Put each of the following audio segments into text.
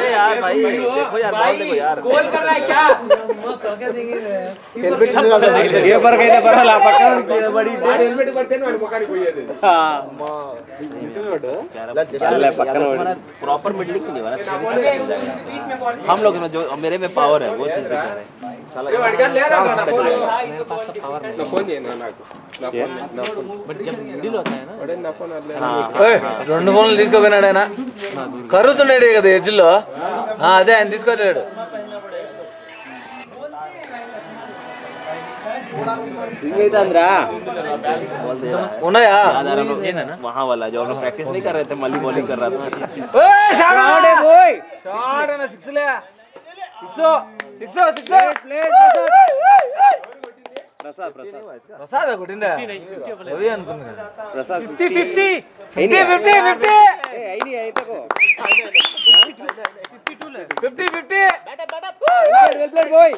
अरे यार भाई देखो यार बॉल देखो यार गोल कर रहा है क्या ఏ పరకైతే పర్వాలే ఆ పక్కన బడి హెల్మెట్ పడితే వాడి ముఖానికి పోయేది పక్కన प्रॉपर मिडलिंग नहीं वाला हम लोग में जो मेरे में पावर है वो चीज से कर रहे हैं साला నా ఫోన్ చేయను నాకు నా ఫోన్ बट जब मिडिल होता है ना వాడే నా ఫోన్ అట్లే రెండు ఫోన్లు తీసుకోపోయినాడు ఆయన కరుస్తున్నాడు కదా ఎడ్జ్లో అదే ఆయన తీసుకోలేడు ఇంకైతుందిరా बॉल दे रहा है ఉన్నాయా वहां वाला जो हम लोग प्रैक्टिस नहीं कर रहे थे मल्ली बॉलिंग कर रहा था ప్రసాద్ కొట్టిందా రవి అనుకున్నా ప్రసాద్ 50 బాయ్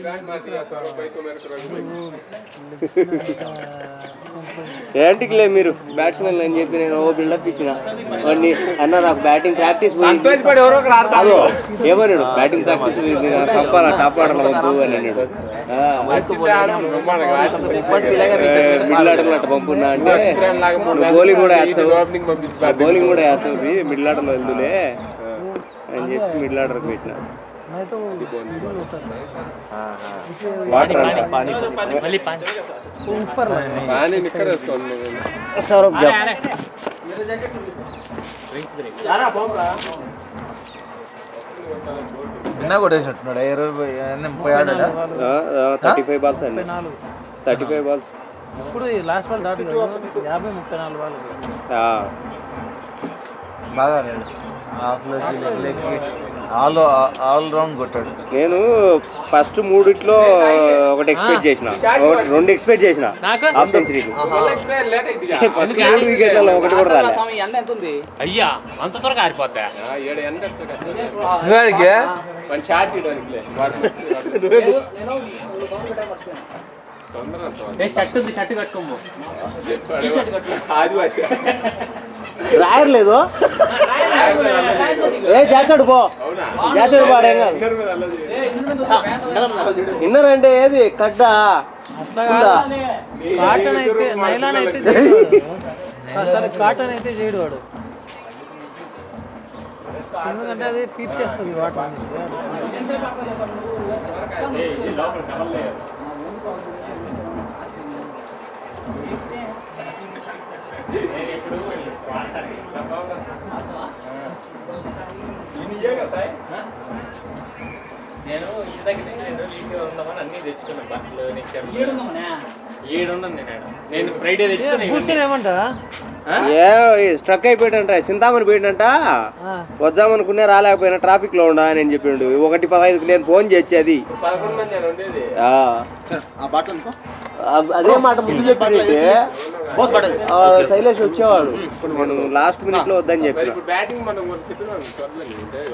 गांड मार दिया 100 रुपए को मेरे को ఏంటికిలే మీరు బ్యాట్స్మెన్ అని చెప్పి నేను ఓ బిల్డప్ ఇచ్చిన వాడిని అన్న నాకు బ్యాటింగ్ ప్రాక్టీస్ సంతోషపడి ఎవరో ఒకరు ఆడతారు ఏమన్నాడు బ్యాటింగ్ ప్రాక్టీస్ తప్పాలా టాప్ ఆడాలి వద్దు అని అన్నాడు మిడిల్ ఆర్డర్లో అట్ట పంపున్నా అంటే బౌలింగ్ కూడా వేస్తావు మిడిల్ ఆర్డర్లో వెళ్దులే అని చెప్పి మిడిల్ ఆర్డర్కి పెట్టిన వాటర్ पानी निकल इसको సౌరభ్ జాబ్ నిన్న కొట్టేసినట్టున్నాడు 30 ఆడాడా 35 బాల్స్ అండి 35 బాల్స్ ఇప్పుడు లాస్ట్ బాల్ దాటి 50-34 బాల్ బాగా ఆడాడు హాఫ్ లెగ్కి ఆల్ రౌండ్ కొట్టాడు నేను ఫస్ట్ మూడిట్లో ఒకటి ఎక్స్పెక్ట్ చేసిన రెండు ఎక్స్పెక్ట్ చేసిన హాఫ్ సెంచరీకి ఫస్ట్ 3 వికెట్లలో ఒకటి కూడా రాలేదు అయ్యా అంత త్వరగా ఆరిపోతా నువ్వేడికి వన్ షాట్ ఇవ్వడానికి షర్ట్ కట్టుకోము ఆదివాసి రాయర్లేదు ఏ చేస్తాడు పో చేస్తాడు పాడేం కాదు ఇన్నర్ అంటే ఏది కడ్డ కాటన్ అయితే నైలాన్ అయితే కాటన్ అయితే చేయడు వాడు ఎందుకంటే అది పీప్ చేస్తుంది వాటర్ నేను ఇంటి దగ్గర నుంచి 2 రోజులు ఇంటికి ఉందామని అన్ని తెచ్చుకున్నాను బట్టలు ఏడు ఉన్నది నేను ఫ్రైడే తెచ్చుకున్నాను ఏమంటా స్ట్రక్ అయిపోయాడంట చింతామణి పోయిందంట వద్దామనుకునే రాలేకపోయినా ట్రాఫిక్ లో ఉండా అని చెప్పిండు 1:15కి నేను ఫోన్ చేసి అది 11 మంది అని ఉండేది అదే మాట ముందు చెప్పినట్టే శైలేష్ వచ్చేవాడు మనం లాస్ట్ మినిట్ లో వద్దని చెప్పి ఇప్పుడు బ్యాటింగ్ మనం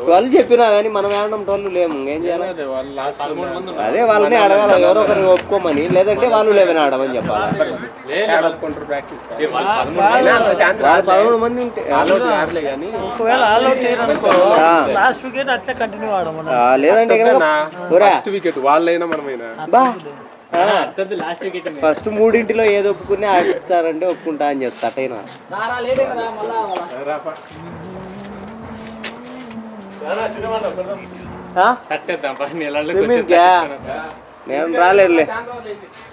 వాళ్ళు చెప్పినా కానీ మనం ఏమన్నా టోళ్ళు లేము ఏం చేయాలి వాళ్ళు లాస్ట్ 13 మంది అదే వాళ్ళని అడగాలి ఎవరో ఒకరిని ఒప్పుకోమని లేదంటే వాళ్ళు లేవని ఆడమని చెప్పాలి ఆడుకుంటారు ప్రాక్టీస్ 13 మంది ఉంటే ఒకవేళ ఆల్ అవుట్ అయ్యారనుకో లాస్ట్ వికెట్ అట్లే కంటిన్యూ ఆడమన్నా లేదంటే ఫస్ట్ వికెట్ వాళ్ళైనా మనమైనా లాస్ట్ వికెట్ ఫస్ట్ 3 ఏదో ఒప్పుకుని ఆడిస్తారంటే ఒప్పుకుంటా అని చెప్తా అటైనా నేను రాలేదులే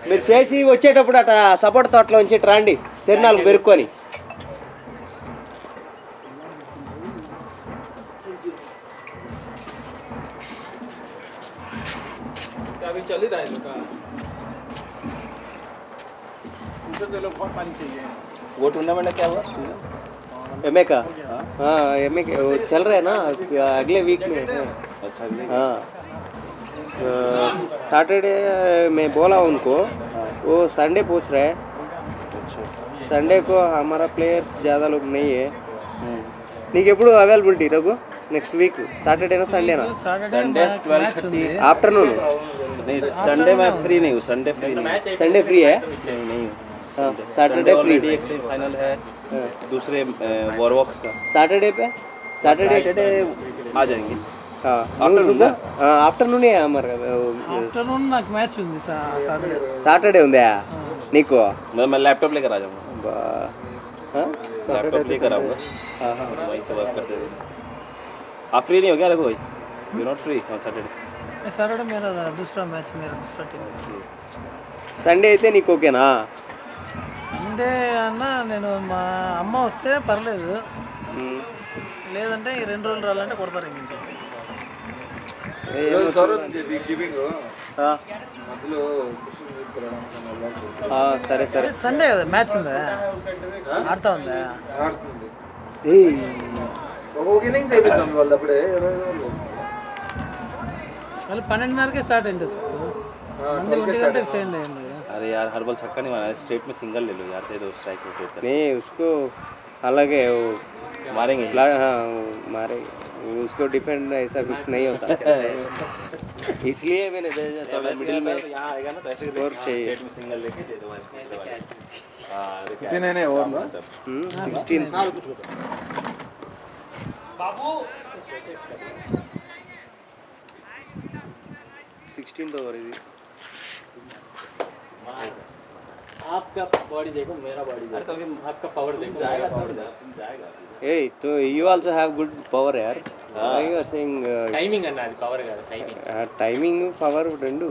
మీరు చేసి వచ్చేటప్పుడు అట సపోర్ట్ తోటలో ఉంచి రండి శరీరాలు పెరుక్కొని वो टूर्नामेंट क्या हुआ एमए का हाँ एमए के वो चल रहा है ना अगले वीक में अच्छा हाँ सैटरडे मैं बोला उनको वो संडे पूछ रहे हैं संडे को हमारा प्लेयर्स ज़्यादा लोग नहीं है నీకు ఎప్పుడు అవైలబిలిటీ రఘు నెక్స్ట్ వీక్ సాటర్డేనా సండేనా संडे 12:30 आफ्टरनून नहीं संडे मैं फ्री नहीं हूँ संडे फ्री नहीं संडे फ्री है नहीं हूँ सैटरडे फ्री ऑलरेडी एक सेमीफाइनल है दूसरे वॉरवॉक्स का सैटरडे पे सैटरडे आ जाएंगे। आफ्टरनून మరి ఆఫ్టర్నూన్ నాకు మ్యాచ్ ఉంది సాటర్డే. సాటర్డే ఉందా నీకు? मैं लैपटॉप लेकर आ जाऊंगा, लैपटॉप लेकर आऊंगा, वहीं से वर्क करते थे। आप फ्री नहीं हो क्या कोई? You not free on Saturday? Saturday मेरा दूसरा मैच है, मेरा दूसरा टीम. సండే అయితే నీకు ఓకేనా? సండే అన్న నేను మా అమ్మ వస్తే పర్లేదు, లేదంటే ఈ 2 రోజులు రాలంటే కొడతారు ఇంట్లో. సరే సరే. సండే కదా మ్యాచ్ ఉందా, ఆడుతా ఉందా? వాళ్ళు 12:30కే స్టార్ట్ అయింది. अरे यार हर बॉल छक्का नहीं मारा, स्ट्रेट में सिंगल ले लो यार, दे दो स्ट्राइक रोटेट कर। नहीं उसको अलग है, वो मारेंगे। हाँ मारेंगे, उसको डिफेंड ऐसा कुछ नहीं होता इसलिए मैंने भेजा थोड़ा मिडिल में यहाँ आएगा ना तो ऐसे स्कोर चाहिए. स्ट्रेट में सिंगल लेके दे दो हां कितने ने ओवर में 16 बाबू 16th ओवर है. आपका बॉडी देखो, मेरा बॉडी देखो, आपका पावर देखो. जाएगा Hey, so you also have good power यार. You are saying టైమింగ్ అన్న, అది పవర్ కాదు, టైమింగ్. టైమింగ్ పవర్ రెండు.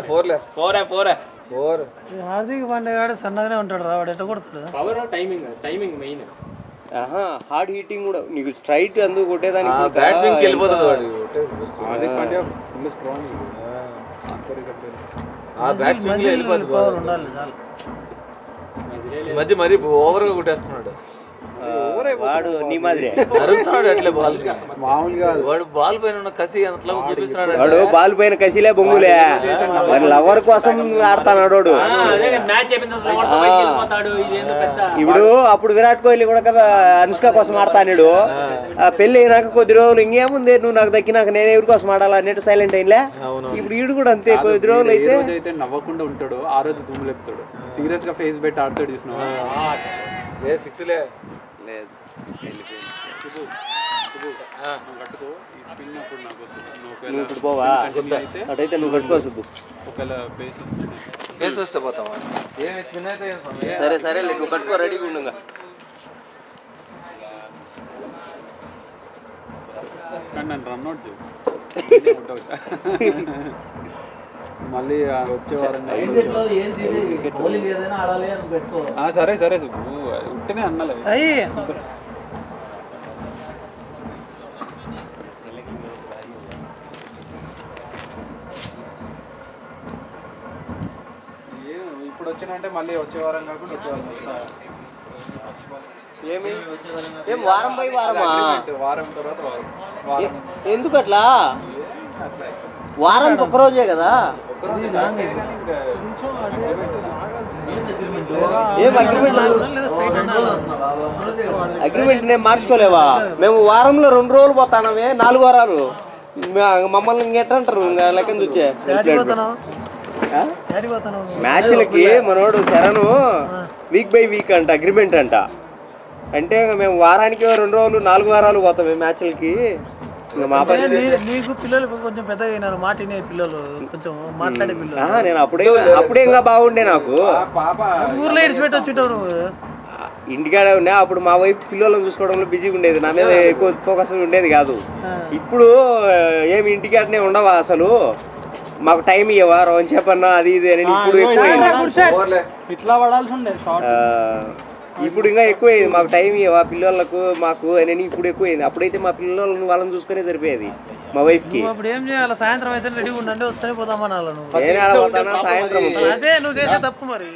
फोर है హార్దిక్ పాండే గాడు సన్నగానే ఉంటాడు రా, వాడు ఎట్ట కొడతాడు? Power timing, timing main. Hard heating కూడా నీకు స్ట్రైట్ అందుకు కొట్టేదానికి బ్యాట్స్మెన్ కి వెళ్ళిపోతుంది వాడు. ఆ బ్యాట్స్మెన్ కి వెళ్ళిపోతుంది పవర్ ఉండాలి చాలు. ఈ మధ్య మరి ఓవర్ గా కొట్టేస్తున్నాడు వాడు నీ మాదిరి అరుగుతున్నాడు అట్లే బాల్ మామూలుగా. వాడు బాల్ పైన ఉన్న కసి అట్లా చూపిస్తున్నాడు. వాడు బాల్ పైన కసిలే బొంగులే, మరి లవర్ కోసం ఆడతాడు వాడు. ఇప్పుడు అప్పుడు విరాట్ కోహ్లీ కూడా కదా అనుష్క కోసం ఆడతాడు. పెళ్లి అయినాక కొద్ది రోజులు ఇంకేముంది, నువ్వు నాకు దక్కినాక నేను ఎవరి కోసం ఆడాలా అన్నట్టు సైలెంట్ అయినా. ఇప్పుడు ఈడు కూడా అంతే, కొద్ది రోజులు అయితే నవ్వకుండా ఉంటాడు, ఆ రోజు దుమ్ము లేపుతాడు, సీరియస్ గా ఫేస్ పెట్టి ఆడతాడు. చూసినా లేదు నువ్వు ఇప్పుడు పోవా అటైతే నువ్వు కట్టుకో సుబ్బు. కేసు వస్తే పోతావా? ఏమి స్పిన్ అయితే సరే సరే నువ్వు కట్టుకో, రెడీగా ఉండు. నన్ను రన్అట్ చేయి మళ్ళీ వచ్చే వారం. సరే సరే సుబ్బు, ఉంటేనే అన్నలే. ఇప్పుడు వచ్చినంటే మళ్ళీ వచ్చే వారం కాకుండా వచ్చే వారం ఏం వారం బై వారమా? వారం తర్వాత వారం. ఎందుకు అట్లా? వారానికి ఒక్క రోజే కదా. ఏం అగ్రిమెంట్ నేను మార్చుకోలేవా? మేము వారంలో 2 రోజులు పోతానమే, 4 వారాలు మమ్మల్ని ఇంకెట్టంటారు ఇంకా లెక్కన చూచే. మ్యాచ్లకి మనోడు శరణు వీక్ బై వీక్ అంట అగ్రిమెంట్ అంట. అంటే మేము వారానికి 2 రోజులు 4 వారాలు పోతాం మ్యాచ్లకి. నీకు పిల్లలు కొంచెం పెద్దగా అయినారు, మాట వినే పిల్లలు, కొంచెం మాట్లాడే పిల్లలు. నేను అప్పుడే ఇంకా బాగుండే. నాకు ఊర్లో ఇడిచిపెట్టి వచ్చింటావు నువ్వు. ఇంటికాడే ఉన్నా అప్పుడు. మా వైఫ్ పిల్లలను చూసుకోవడంలో బిజీగా ఉండేది, నా మీద ఎక్కువ ఫోకస్ ఉండేది కాదు. ఇప్పుడు ఏమి ఇంటికాడనే ఉండవా అసలు, మాకు టైం ఇవ్వవా రోజు చెప్పన్నా అది ఇది అని. ఇప్పుడు ఎక్కువ ఇట్లా పడాల్సి ఉండే, ఇప్పుడు ఇంకా ఎక్కువైంది. మాకు టైం ఇవ్వవా పిల్లలకు మాకు అని ఇప్పుడు ఎక్కువైంది. అప్పుడైతే మా పిల్లలను వాళ్ళని చూసుకునే సరిపోయేది మా వైఫ్ కి. అప్పుడు ఏం చేయాలి, సాయంత్రం అయితే రెడీగా ఉండండి వస్తేనే పోతామన్నా. నేను ఆడపోతానా సాయంత్రం? అదే నువ్వు చేసే తప్పు. మరి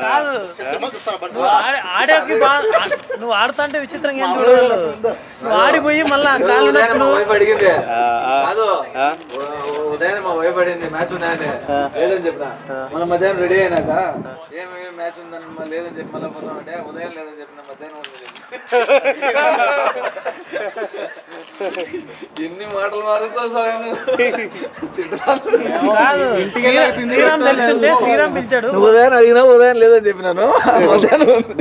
కాదు, నువ్వు ఆడుతా అంటే విచిత్రంగా ఏం చూడలేదు. నువ్వు ఆడిపోయి మళ్ళా కాళ్ళు ఉదయం మా వైఫ్ అడిగింది మ్యాచ్ ఉన్నాయని, లేదని చెప్పిన. మన మధ్యాహ్నం రెడీ అయినాక ఏమి మ్యాచ్ ఉందని లేదని చెప్పి మళ్ళీ పోతాం అంటే ఉదయం లేదని చెప్పిన, మధ్యాహ్నం ఎన్ని మాటలు మారుస్తావు సార్ కాదు శ్రీరామ్ తెలిసింటే శ్రీరామ్ పిలిచాడు. నువ్వు ఉదయం అడిగినా ఉదయం లేదని చెప్పినాను.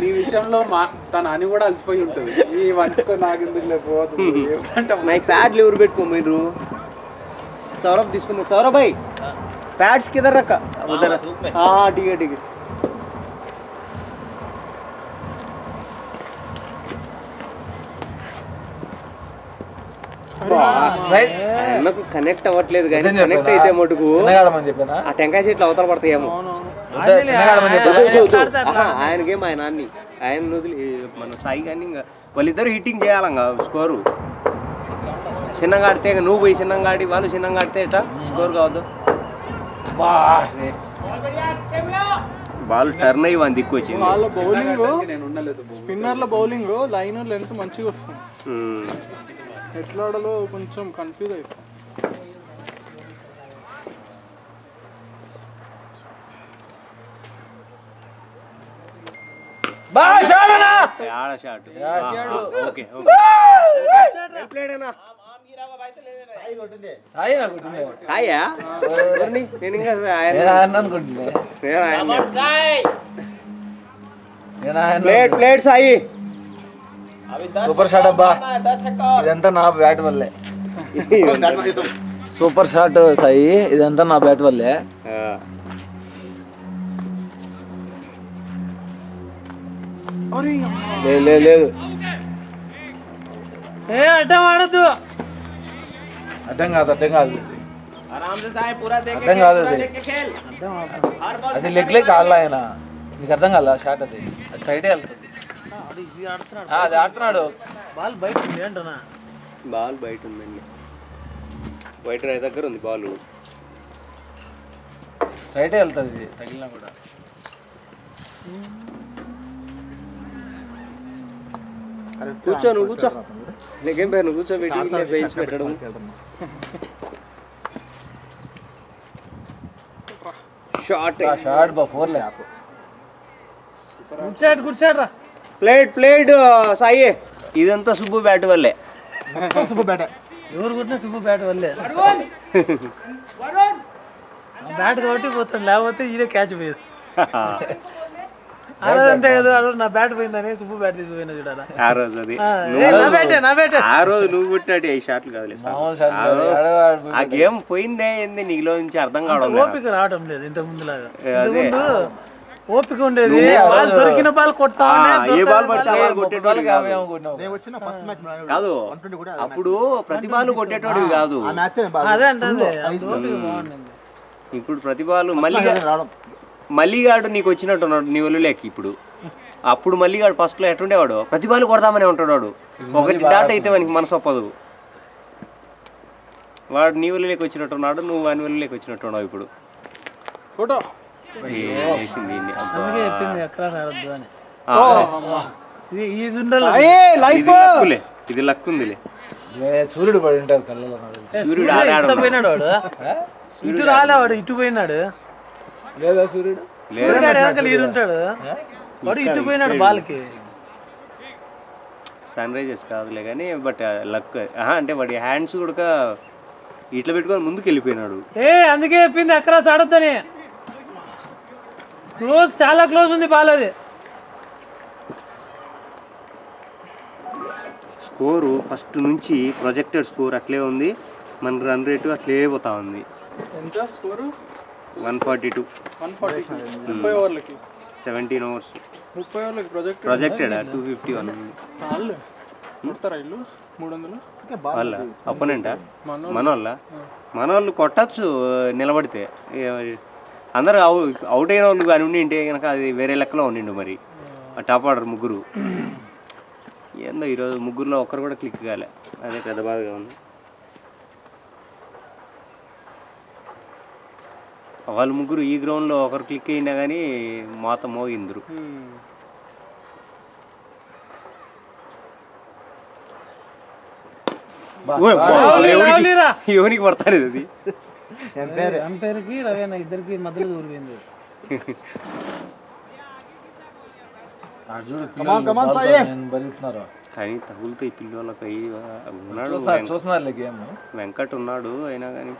ఈ విషయంలో తన అని కూడా అలసిపోయి ఉంటుంది. ఈ వంటతో నాకు ఎందుకు లేకపోతుంది. నాకు ప్యాడ్లు ఎవరు పెట్టుకో మీరు సౌరభ్ తీసుకున్నా. సౌరభ్ భాయ్ ప్యాడ్స్ किधर रखा उधर. हाँ ठीक है ठीक है. నాకు కనెక్ట్ అవ్వట్లేదు కానీ కనెక్ట్ అయితే మటుకు చెప్పానా ఆ టెంకాయ చెట్లు అవతల పడతాయేమో. ఆయనకేం ఆయన అన్ని ఆయన వదిలి మన సాయి కానీ ఇంకా వాళ్ళిద్దరు హిట్టింగ్ చేయాలంగా స్కోరు. చిన్నగా ఆడితే నువ్వు పోయి చిన్నగా ఆడి వాళ్ళు చిన్నగా ఆడితే ఎట్లా స్కోర్ కావద్దు. బాల్ టర్న్ అయ్యి వన్ దిక్కు వచ్చింది. వాళ్ళ బౌలింగ్ స్పిన్నర్ల బౌలింగ్ లైన్ లెంత్ మంచిగా వస్తుంది. ఎట్లా ఆడాలో కొంచెం కన్ఫ్యూజ్ అయిపోయింది. ఆడ షాట్. ఓకే సాయా నేను ఇంకా plate plate Sai. Super shot అబ్బా, ఇదంతా నా బ్యాట్ వల్లే. సూపర్ షాట్ సాయి, ఇదంతా నా బ్యాట్ వల్లే. లేదు అడ్డం ఆడద్దు. అర్థం కాదు అర్థం కాదు అది లెగ్ లెగ్ ఆడలా ఆయన. నీకు అర్థం కాల షాట్ అది సైడే వెళ్తుంది. అది ఆడుతున్నాడు. బాల్ బయట ఉంది అంటనా. బాల్ బయట ఉందండి. వైట్ రాయ్ దగ్గర ఉంది బాల్. సైడే వెళ్తుంది తగిలినా కూడా. కూర్చో నువ్వు కూర్చో. నీకేం పేరు నువ్వు కూర్చోబెట్టి బెంచ్ పెట్టడం. షార్ట్ షార్ట్ బా ఫోర్ లే. గుడ్ సైడ్ రా. Plate plate Sai. ఇదంతా సుబ్బు బ్యాట్ వల్లే. సుబ్బు బ్యాట్ ఎవరు కొట్టినా సుబ్బు బ్యాట్ వల్లే. బ్యాట్ కాబట్టి పోతుంది, లేకపోతే ఈడే క్యాచ్ పోయేది. ఆ రోజు అంతే కదా, ఆ రోజు నా బ్యాట్ పోయిందని సుబ్బు బ్యాట్ తీసుకుపోయినా చూడాలా. ఆ రోజు అది నా బ్యాటే ఆ రోజు నువ్వు కొట్టినట్టు ఈ షాట్లు కాదులే. ఆ గేమ్ పోయిందే ఏంది నీలో నుంచి అర్థం కావడం. ఓపిక రావడం లేదు ఇంతకు ముందులాగా. ఇంతకుముందు ఓపిక ఉండేది. బాల్ దొరికిన బాల్ కొడతా ఏ బాల్ పడితే కాదు. అప్పుడు ప్రతి బాల్ కొట్టేటోడు కాదు. అదే అంటే ఓపిక బాగుంది. ఇప్పుడు ప్రతి బాల్ మల్లిగాడు నీకు వచ్చినట్టున్నాడు నీ ఒళ్ళులేకి. ఇప్పుడు అప్పుడు మల్లిగాడు ఫస్ట్లో ఎట్టుండేవాడు, ప్రతి బాల్ కొడదామని ఉంటున్నాడు. ఒకటి డాట్ అయితే మనకి మనసు ఒప్పదు. వాడు నీ ఒళ్ళులేకి వచ్చినట్టున్నాడు, నువ్వు వాని ఒళ్ళులేకి వచ్చినట్టున్నావు. ఇప్పుడు ఫోటో వేసింది అందుకే చెప్పింది ఎక్కడ ఆడద్దు అని. ఇది ఇది లక్ ఉందిలే. సూర్యుడు పడి ఉంటారు కళ్ళలో. సూర్యుడు పోయినాడు వాడు. ఇటు రాలే వాడు, ఇటు పోయినాడు. లేదా సూర్యుడు వెనకాల ఈరుంటాడు వాడు, ఇటు పోయినాడు బాల్కి. సన్ రైజర్స్ కాదులే కానీ బట్ లక్. అంటే వాడి హ్యాండ్స్ కూడా ఇట్లా పెట్టుకొని ముందుకు వెళ్ళిపోయినాడు. అందుకే చెప్పింది ఎక్కడ ఆడొద్దని. క్లోజ్, చాలా క్లోజ్ ఉంది బాల్. అది స్కోరు ఫస్ట్ నుంచి ప్రొజెక్టెడ్ స్కోర్ అట్లే ఉంది. మన రన్ రేటు అట్లే పోతా ఉంది. ఎంత స్కోరు? 142. 30 ఓవర్లకి 17 overs. 30 ఓవర్లకి ప్రొజెక్టెడ్ 251 ఉంది. వాళ్ళు కొడతారా ఇల్లు 300? వాళ్ళ అపోనెంటా? మన వాళ్ళు కొట్టచ్చు నిలబడితే. అందరూ అవుట్ అయిన వాళ్ళు కానీ ఉండి కనుక అది వేరే లెక్కలో ఉండిండు. మరి టాప్ ఆర్డర్ ముగ్గురు ఏందో ఈరోజు ముగ్గురులో ఒక్కరు కూడా క్లిక్ కాలే. అదే పెద్ద బాధగా ఉంది. వాళ్ళు ముగ్గురు ఈ గ్రౌండ్లో ఒకరు క్లిక్ అయినా కానీ మోత మోగిందరు. ఎవరికి పడతారు ఇది? అంపైర్కి రవేనా ఇద్దరికి మధ్యలో దూరిపోయింది. భరిస్తున్నారు. కానీ తగులుతాయి పిల్లలకి ఉన్నాడు చూస్తున్నారు గేమ్. వెంకట్ ఉన్నాడు అయినా కానీ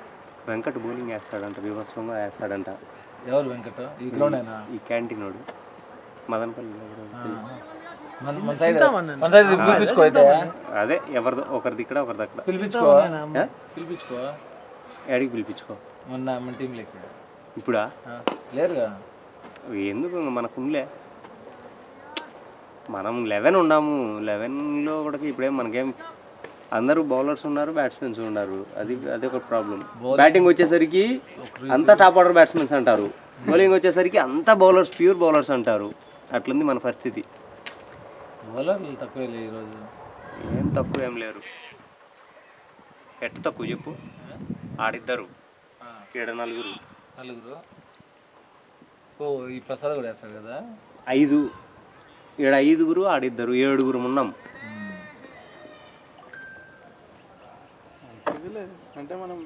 వెంకట్ బౌలింగ్ వేస్తాడంట, వివస్వంగా వేస్తాడంట. ఎవరు వెంకట? ఈ గ్రౌండ్ అయినా ఈ క్యాంటీన్ వాడు మదనపల్లి పిలిపించుకో అయితే. అదే ఎవరిదో ఒకరిది ఇక్కడ ఒకరిది అక్కడ. పిలిపించుకో ఎడికి పిలిపించుకో మన టీం లెక్క ఇప్పుడా లేరుగా. ఎందుకు మనకుండే మనం 11 ఉన్నాము. 11లో కూడా ఇప్పుడేం మనకేం అందరూ బౌలర్స్ ఉన్నారు, బ్యాట్స్మెన్స్ ఉన్నారు. అది ఒక ప్రాబ్లం. బ్యాటింగ్ వచ్చేసరికి అంతా టాప్ ఆర్డర్ బ్యాట్స్మెన్స్ అంటారు, బౌలింగ్ వచ్చేసరికి అంతా బౌలర్స్ ప్యూర్ బౌలర్స్ అంటారు. అట్లుంది మన పరిస్థితి. బౌలర్లు తక్కువ ఈరోజు. ఏం తక్కువ ఏం లేరు. ఎట్ట తక్కువ చెప్పు. ఆడిద్దరు 7 నలుగురు. ఓ ఈ ప్రసాద్ కూడా వేస్తాడు కదా. 5 ఈడ 5 ఆడిద్దరు 7 ఉన్నాం. అంటే మనం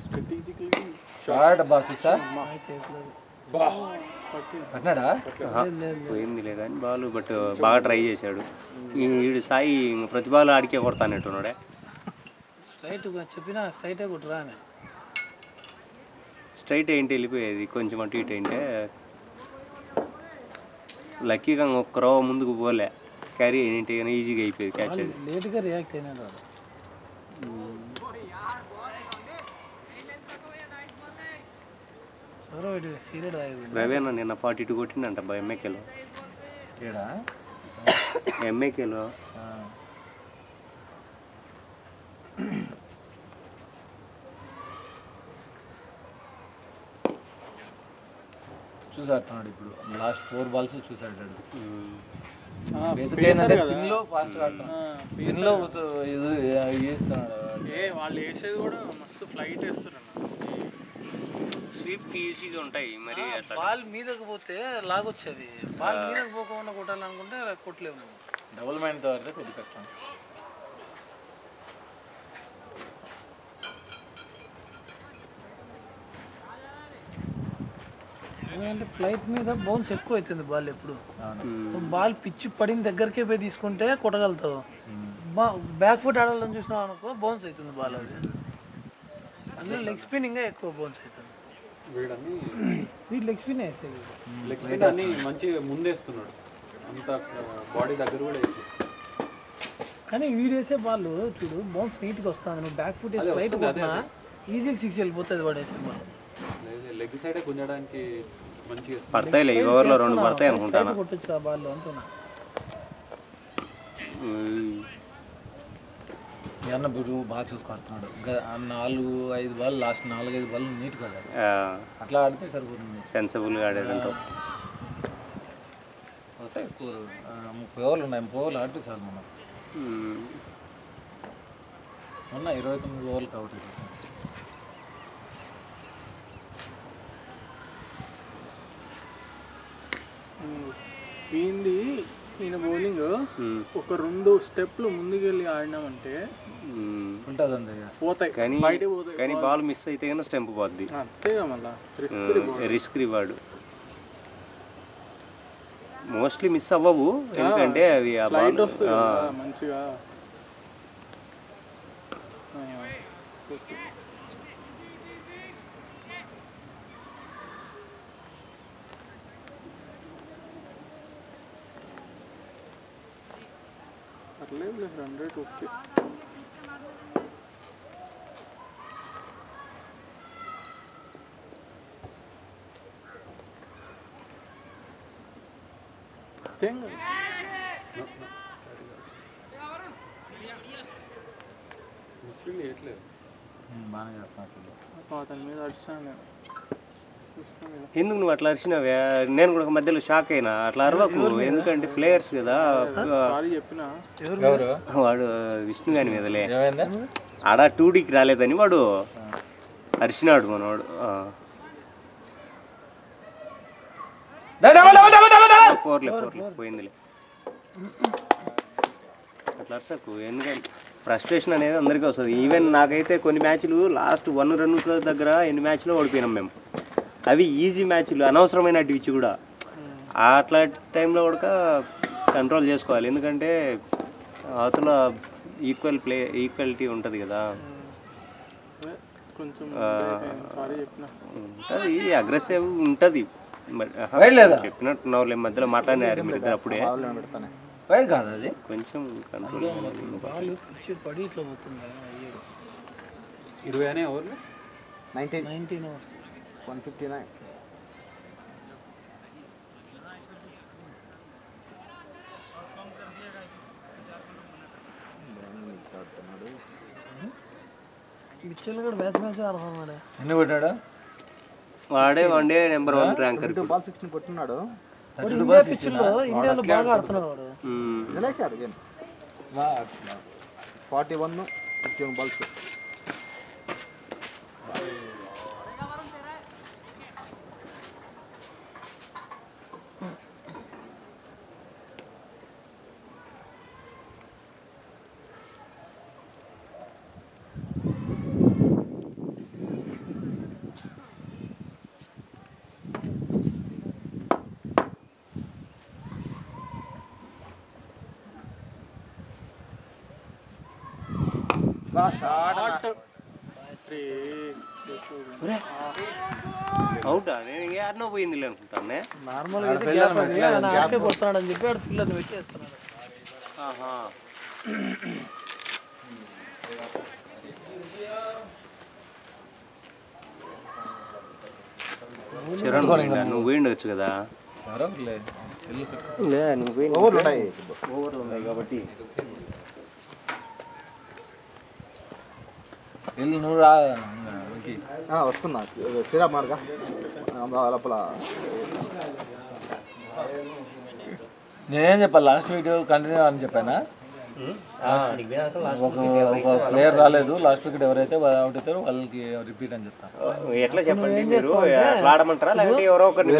స్ట్రాటజికల్లీ షార్ట్ బాక్స్ పట్టినాడా? పోయిందిలే కానీ బాల్ బట్ బాగా ట్రై చేశాడు. ఈడు సాయి ప్రతి బాల్ ఆడికే కొడతానట్టున్నాడే. స్ట్రైట్ చెప్పినా స్ట్రైటే కొట్టురా అని. స్ట్రైట్ ఏంటి వెళ్ళిపోయేది, కొంచెం అటు ఇటు ఏంటే లక్కీగా ఒక్క రో ముందుకు పోలే, క్యారీ ఏంటి కానీ ఈజీగా అయిపోయేది క్యాచ్. అది లేట్గా రియాక్ట్ అయినాడు వాడు. రవి అన్న నిన్న 42 కొట్టిందంట ఎంఏకేలో. ఎంఏకేలో చూసాడుతున్నాడు ఇప్పుడు. లాస్ట్ 4 balls చూసాడు. స్పిన్ లో ఫాస్ట్ స్పిన్ లో వేస్తున్నాడు. వాళ్ళు వేసేది కూడా మస్తు ఫ్లైట్ వేస్తారు అన్న. స్వీప్ ఈజీగా ఉంటాయి మరి. బాల్ మీదకి పోతే లాగొచ్చేది. బాల్ మీదకి పోకుండా కొట్టాలనుకుంటే కొట్టలేము. డబుల్ మైండ్తో అయితే కొద్ది కష్టం. ఎందుకంటే ఫ్లైట్ మీద బౌన్స్ ఎక్కువ అవుతుంది బాల్. ఎప్పుడు బాల్ పిచ్చి పడిన దగ్గరికే పోయి తీసుకుంటే కొట్టగలుగుతావు. బ్యాక్ ఫుట్ ఆడాలని చూసినావు అనుకో బౌన్స్ అవుతుంది బాల్. అది అందులో లెగ్ స్పిన్ ఇంకా ఎక్కువ బౌన్స్ అవుతుంది. వీడు లెగ్ స్పిన్ వేసేది. లెగ్ స్పిన్ అన్ని మంచిగా ముందేస్తున్నాడు, అంత బాడీ దగ్గర కూడా. కానీ వీడు వేసే బాల్ చూడు బౌన్స్ నీట్గా వస్తుంది. నువ్వు బ్యాక్ ఫుట్ వేసి ఫ్లైట్ కొట్టినా ఈజీగా 6 వెళ్ళిపోతుంది వాడు వేసే బాల్. లెగ్ సైడే గుంజడానికి మంచిగా పడతాయిలే. ఈ ఓవర్లో 2 పడతాయి అనుకుంటాను. కొట్టచ్చు ఆ బాల్ అంటున్నా. అన్న ఇప్పుడు బాగా చూసుకుంటున్నాడు. 4-5 బాల్ లాస్ట్ 4-5 బాల్ నీట్గా అట్లా ఆడితే సరిపోతుంది. సెన్సిబుల్గా ఆడేదంటావు. వస్తాయి స్కోర్. 30 ఓవర్లు ఉన్నాయి. 30 ఓవర్లు ఆడితే చాలు. మనం మొన్న 29 ఓవర్లు అవుట్ అవుతుంది. ఈయన బౌలింగ్ ఒక 2 స్టెప్లు ముందుకెళ్ళి ఆడినామంటే ఉంటుంది పోతాయి, బయటకు పోతాయి. కానీ బాల్ మిస్ అయితే కన్నా స్టెంప్ పోద్ది. అంతేగా మళ్ళీ రిస్క్ రివార్డ్. మోస్ట్లీ మిస్ అవ్వవు ఎందుకంటే అవి ఆ బాల్ మంచిగా. పర్లేదు 100 ఓకే. బాగానే చేస్తాను. అతని మీద అడిచాను. ఎందుకు నువ్వు అట్లా అరిచినావే? నేను కూడా మధ్యలో షాక్ అయినా. అట్లా అరవకు, ఎందుకంటే ప్లేయర్స్ కదా. చెప్పినా వాడు విష్ణు గాని మీదలే ఆడ 2Dకి రాలేదని వాడు అరిచినాడు మనవాడు. 4 పోయిందిలే. అట్లా అరసకు, ఎందుకంటే ఫ్రస్ట్రేషన్ అనేది అందరికీ వస్తుంది. ఈవెన్ నాకైతే కొన్ని మ్యాచ్లు లాస్ట్ 1 రన్స్ దగ్గర ఎన్ని మ్యాచ్లో ఓడిపోయినాం మేము. అవి ఈజీ మ్యాచ్లు, అనవసరమైన పిచ్ కూడా. అట్లా టైంలో కూడా కంట్రోల్ చేసుకోవాలి. ఎందుకంటే అవతల ఈక్వాలిటీ ఉంటుంది కదా, కొంచెం సారీ చెప్పిన ఉంటుంది అగ్రెసివ్ ఉంటుంది. చెప్పినట్టున్నావు మధ్యలో మాట్లాడినారు మీరు ఇద్దరు అప్పుడే. వైడ్ కాదు అది, కొంచెం కంట్రోల్. బాల్ పిచ్చి పడి ఇట్లా పోతుంది 20 అనే ఓవర్లు 19 ఓవర్స్ 159. మిచ్చల్ కూడా మ్యాచ్ ఆడుతున్నాడు. ఎన్ని కొట్టాడు వాడే వన్డే నెంబర్ 1 ర్యాంకర్. 2 బాల్ 16 కొట్టున్నాడు. ఇండియా పిచ్లో ఇండియాలో బాగా ఆడుతున్నాడు వాడు. వదిలేశారు గేమ్ 41 51 బాల్స్. అవుటా? నేను ఇంకా యాడ్నో పోయింది అనుకుంటానే. నార్మల్గా అయితే గ్యాప్ అది, ఆయన ఆడికే కొడుతున్నాడు అని చెప్పి ఆడు ఫిల్లర్ని పెట్టేస్తున్నాడు. చరణ్ నువ్వు పోయిండొచ్చు కదా. ఓవర్లు ఉన్నాయి. ఓవర్లు ఉన్నాయి కాబట్టి నువ్వు రా వస్తున్నా సిరా మార్గా లోపల. నేనేం చెప్పాలి, లాస్ట్ వీక్ కంటిన్యూ అని చెప్పానా? ఒక ప్లేయర్ రాలేదు, లాస్ట్ వికెట్ ఎవరైతే అవుట్ అవుతారో వాళ్ళకి రిపీట్ అని చెప్తాను. ఎట్లా చెప్పండి, మీరు ఆడమంటారా లేకపోతే ఎవరో ఒకరిని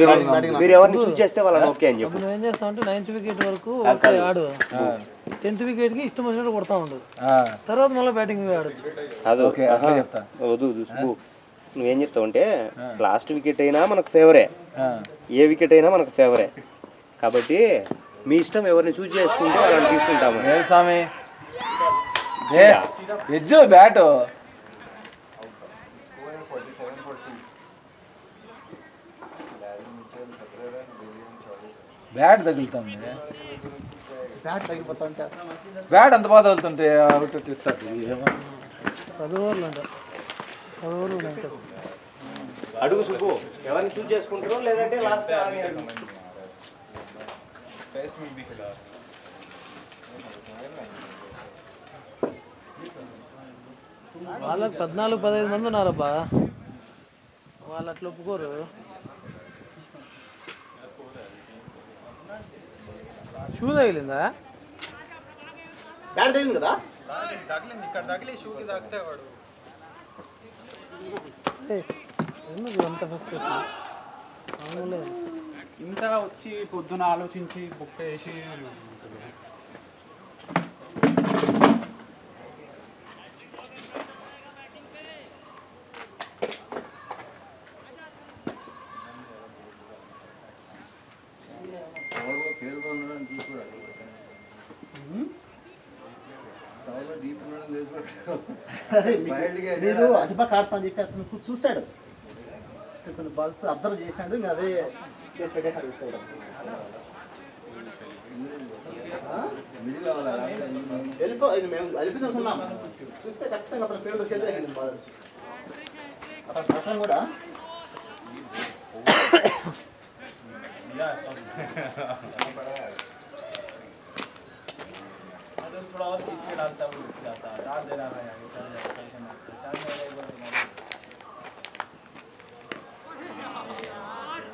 మీరు ఎవరిని చూస్ చేస్తే వాళ్ళని ఓకే అని చెప్పు. నువ్వేం చేస్తావు అంటే 9th వికెట్ వరకు ఓకే ఆడు, 10th వికెట్కి ఇష్టం వచ్చినట్టు కొడతా ఉండు, తర్వాత మళ్ళీ బ్యాటింగ్ ఆడచ్చు. ఓకే అట్లా చెప్తా. నువ్వేం చెప్తావు అంటే లాస్ట్ వికెట్ అయినా మనకు ఫేవరే, ఏ వికెట్ అయినా మనకు ఫేవరే, కాబట్టి మీ ఇష్టం ఎవరిని చూస్ చేసుకుంటే వాళ్ళని తీసుకుంటాము. ఏ స్వామి ఎజ్జు బ్యాట్ బ్యాట్ తగులుతుంది, బ్యాట్ అంత బాగా తగులుతుంటే అవుట్ ఇస్తాడు. 10 ఓవర్లు అంట, 10 ఓవర్లు ఉంటాయి. అడుగు సుబ్బు, ఎవరిని చూస్ చేసుకుంటారో లేదంటే లాస్ట్ వాళ్ళకి 14-15 మంది ఉన్నారబ్బా, వాళ్ళు అట్లా ఒప్పుకోరు. షూ తగిలిందా? బ్యాట్ తగిలింది కదా, ఎందుకు అంత ఫస్ట్ మామూలే. ఇంత వచ్చి పొద్దున ఆలోచించి బుక్ వేసి మీరు అటుపక్క ఆడతా అని చెప్పి అతను చూస్తాడు, కొన్ని బాల్స్ అబ్జర్వ్ చేశాడు, నేను అదే చేసి పెట్టేసాడు. వెళ్ళిపో, ఇది మేము వెళ్ళిపోతున్నాం చూస్తే ఖచ్చితంగా అతను ఫీల్డ్ వచ్చేది బాల్. అతను కూడా थोड़ा और पीछे डालता है, वो जाता है, डाल दे रहा है,